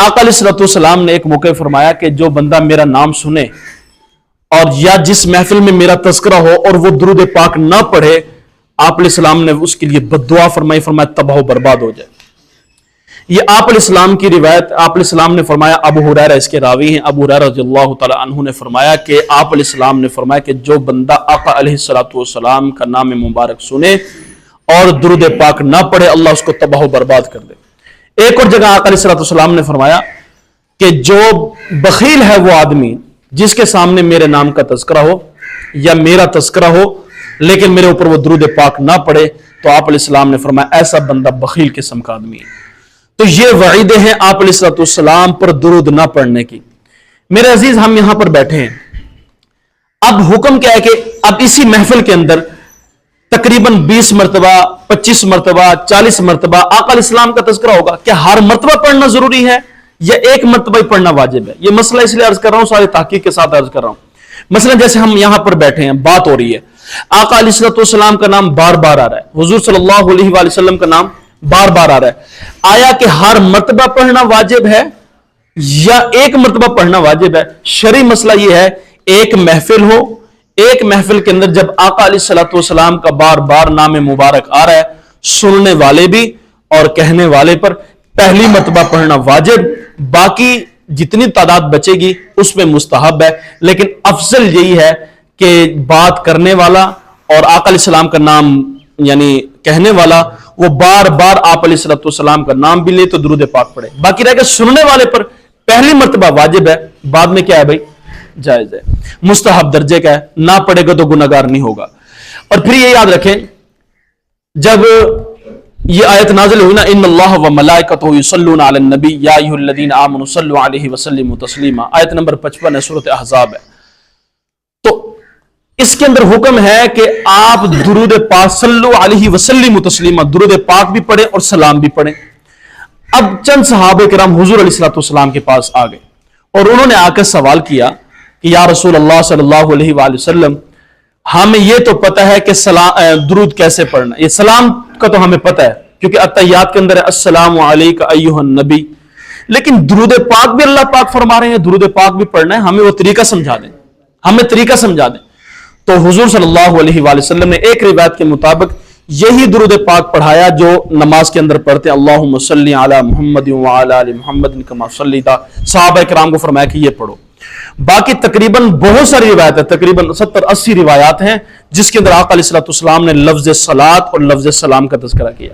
آقا علیہ السلام نے ایک موقع فرمایا کہ جو بندہ میرا نام سنے اور یا جس محفل میں میرا تذکرہ ہو اور وہ درود پاک نہ پڑھے، آپ علیہ السلام نے اس کے لیے بد دعا فرمائی، فرمایا تباہ و برباد ہو جائے۔ یہ آپ علیہ السلام کی روایت، آپ علیہ السلام نے فرمایا، ابو ہریرہ اس کے راوی ہیں، ابو ہریرہ رضی اللہ تعالی عنہ نے فرمایا کہ آپ علیہ السلام نے فرمایا کہ جو بندہ آقا علیہ السلام کا نام مبارک سنے اور درود پاک نہ پڑھے، اللہ اس کو تباہ و برباد کر دے۔ ایک اور جگہ آقا علیہ السلام نے فرمایا کہ جو بخیل ہے وہ آدمی جس کے سامنے میرے نام کا تذکرہ ہو یا میرا تذکرہ ہو لیکن میرے اوپر وہ درود پاک نہ پڑھے، تو آپ علیہ السلام نے فرمایا ایسا بندہ بخیل قسم کا آدمی ہے۔ تو یہ وعیدیں ہیں آپ علیہ السلام پر درود نہ پڑھنے کی۔ میرے عزیز، ہم یہاں پر بیٹھے ہیں، اب حکم کیا ہے کہ اب اسی محفل کے اندر تقریباً 20 مرتبہ 25 مرتبہ 40 مرتبہ آقا علیہ السلام کا تذکرہ ہوگا۔ کیا ہر مرتبہ پڑھنا ضروری ہے یا ایک مرتبہ ہی پڑھنا واجب ہے؟ یہ مسئلہ اس لیے عرض کر رہا ہوں، سارے تحقیق کے ساتھ عرض کر رہا ہوں۔ مثلا جیسے ہم یہاں پر بیٹھے ہیں، بات ہو رہی ہے، آقا علیہ السلام کا نام بار بار آ رہا ہے، حضور صلی اللہ علیہ وآلہ وسلم کا نام بار بار آ رہا ہے، آیا کہ ہر مرتبہ پڑھنا واجب ہے یا ایک مرتبہ پڑھنا واجب ہے؟ شرعی مسئلہ یہ ہے، ایک محفل ہو، ایک محفل کے اندر جب آقا علیہ السلام کا بار بار نام مبارک آ رہا ہے، سننے والے بھی اور کہنے والے پر پہلی مرتبہ پڑھنا واجب، باقی جتنی تعداد بچے گی اس میں مستحب ہے، لیکن افضل یہی ہے کہ بات کرنے والا اور آقا علیہ السلام کا نام یعنی کہنے والا وہ بار بار آپ علیہ السلام کا نام بھی لے تو درود پاک پڑھے، باقی رہ کے سننے والے پر پہلی مرتبہ واجب ہے، بعد میں کیا ہے بھائی؟ جائز ہے، مستحب درجے کا ہے، نہ پڑھے گا تو گناہگار نہیں ہوگا۔ اور پھر یہ یاد رکھیں، جب یہ آیت نازل ہوئی نا، ان اللہ و ملائکتہ یصلون علی النبی یا ایھا الذین آمنوا صلوا علیہ وسلموا تسلیما، آیت نمبر 55 ہے، سورۃ احزاب ہے۔ تو اس کے اندر حکم ہے کہ آپ درود پاک صلو علیہ وسلموا تسلیما، درود پاک بھی پڑھیں اور سلام بھی پڑھیں۔ اب چند صحابہ کرام حضور علیہ السلام کے پاس آ گئے اور انہوں نے آ کر سوال کیا کہ یا رسول اللہ صلی اللہ علیہ وآلہ وسلم، ہمیں یہ تو پتہ ہے کہ درود کیسے پڑھنا، یہ سلام کا تو ہمیں پتہ ہے کیونکہ اتحیات کے اندر ہے السلام علیک ایھا النبی، لیکن درود پاک بھی اللہ پاک فرما رہے ہیں درود پاک بھی پڑھنا ہے، ہمیں وہ طریقہ سمجھا دیں، ہمیں طریقہ سمجھا دیں۔ تو حضور صلی اللہ علیہ وآلہ وسلم نے ایک روایت کے مطابق یہی درود پاک پڑھایا جو نماز کے اندر پڑھتے ہیں، اللہم صلی علی محمد وعلی آل محمد کما صلیت، صحابہ کرام کو فرمایا کہ یہ پڑھو۔ باقی تقریباً بہت ساری روایت ہے، تقریباً 70-80 روایات ہیں جس کے اندر آقا علیہ السلام نے لفظ صلاۃ اور لفظ سلام کا تذکرہ کیا۔